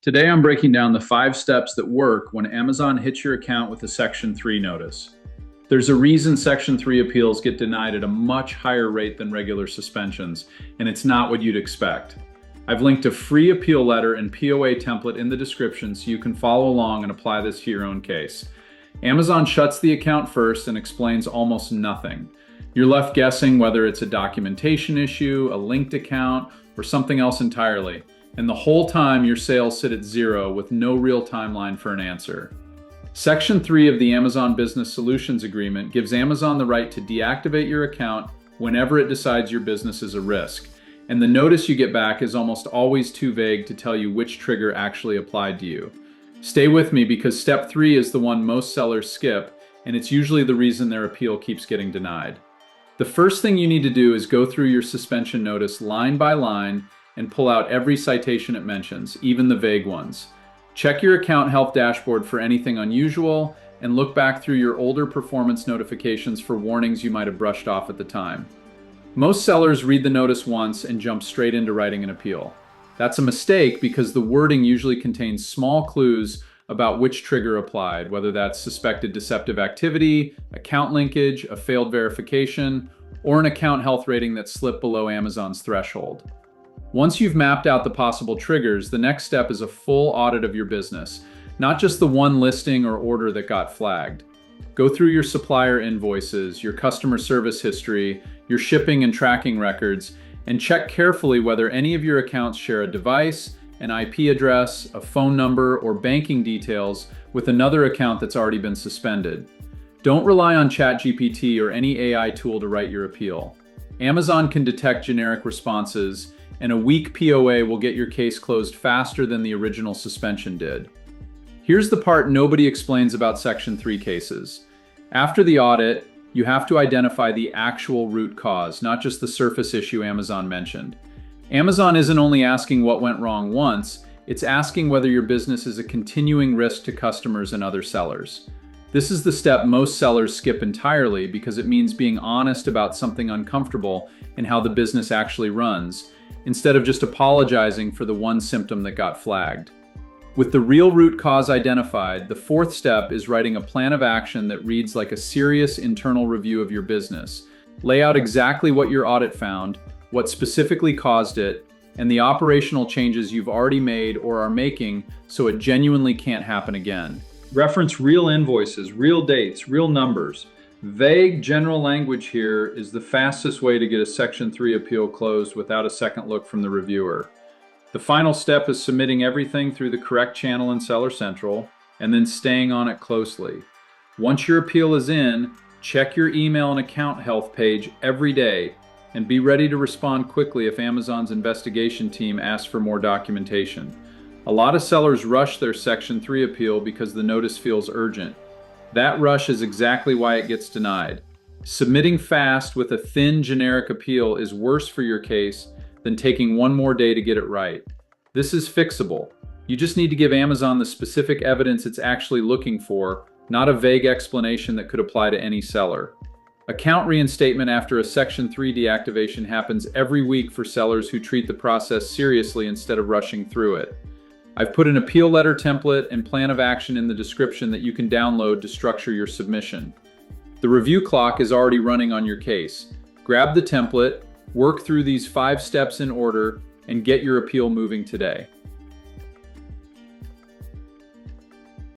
Today I'm breaking down the 5 steps that work when Amazon hits your account with a Section 3 notice. There's a reason Section 3 appeals get denied at a much higher rate than regular suspensions, and it's not what you'd expect. I've linked a free appeal letter and POA template in the description so you can follow along and apply this to your own case. Amazon shuts the account first and explains almost nothing. You're left guessing whether it's a documentation issue, a linked account, or something else entirely. And the whole time your sales sit at 0 with no real timeline for an answer. Section 3 of the Amazon Business Solutions Agreement gives Amazon the right to deactivate your account whenever it decides your business is a risk. And the notice you get back is almost always too vague to tell you which trigger actually applied to you. Stay with me because step 3 is the one most sellers skip, and it's usually the reason their appeal keeps getting denied. The first thing you need to do is go through your suspension notice line by line and pull out every citation it mentions, even the vague ones. Check your account health dashboard for anything unusual, and look back through your older performance notifications for warnings you might have brushed off at the time. Most sellers read the notice once and jump straight into writing an appeal. That's a mistake because the wording usually contains small clues about which trigger applied, whether that's suspected deceptive activity, account linkage, a failed verification, or an account health rating that slipped below Amazon's threshold. Once you've mapped out the possible triggers, the next step is a full audit of your business, not just the one listing or order that got flagged. Go through your supplier invoices, your customer service history, your shipping and tracking records, and check carefully whether any of your accounts share a device, an IP address, a phone number, or banking details with another account that's already been suspended. Don't rely on ChatGPT or any AI tool to write your appeal. Amazon can detect generic responses, and a weak POA will get your case closed faster than the original suspension did. Here's the part nobody explains about Section 3 cases. After the audit, you have to identify the actual root cause, not just the surface issue Amazon mentioned. Amazon isn't only asking what went wrong once, it's asking whether your business is a continuing risk to customers and other sellers. This is the step most sellers skip entirely because it means being honest about something uncomfortable and how the business actually runs, instead of just apologizing for the one symptom that got flagged. With the real root cause identified, the 4th step is writing a plan of action that reads like a serious internal review of your business. Lay out exactly what your audit found, what specifically caused it, and the operational changes you've already made or are making so it genuinely can't happen again. Reference real invoices, real dates, real numbers. Vague general language here is the fastest way to get a Section 3 appeal closed without a second look from the reviewer. The final step is submitting everything through the correct channel in Seller Central and then staying on it closely. Once your appeal is in, check your email and account health page every day and be ready to respond quickly if Amazon's investigation team asks for more documentation. A lot of sellers rush their Section 3 appeal because the notice feels urgent. That rush is exactly why it gets denied. Submitting fast with a thin generic appeal is worse for your case than taking one more day to get it right. This is fixable. You just need to give Amazon the specific evidence it's actually looking for, not a vague explanation that could apply to any seller. Account reinstatement after a Section 3 deactivation happens every week for sellers who treat the process seriously instead of rushing through it. I've put an appeal letter template and plan of action in the description that you can download to structure your submission. The review clock is already running on your case. Grab the template, work through these 5 steps in order, and get your appeal moving today.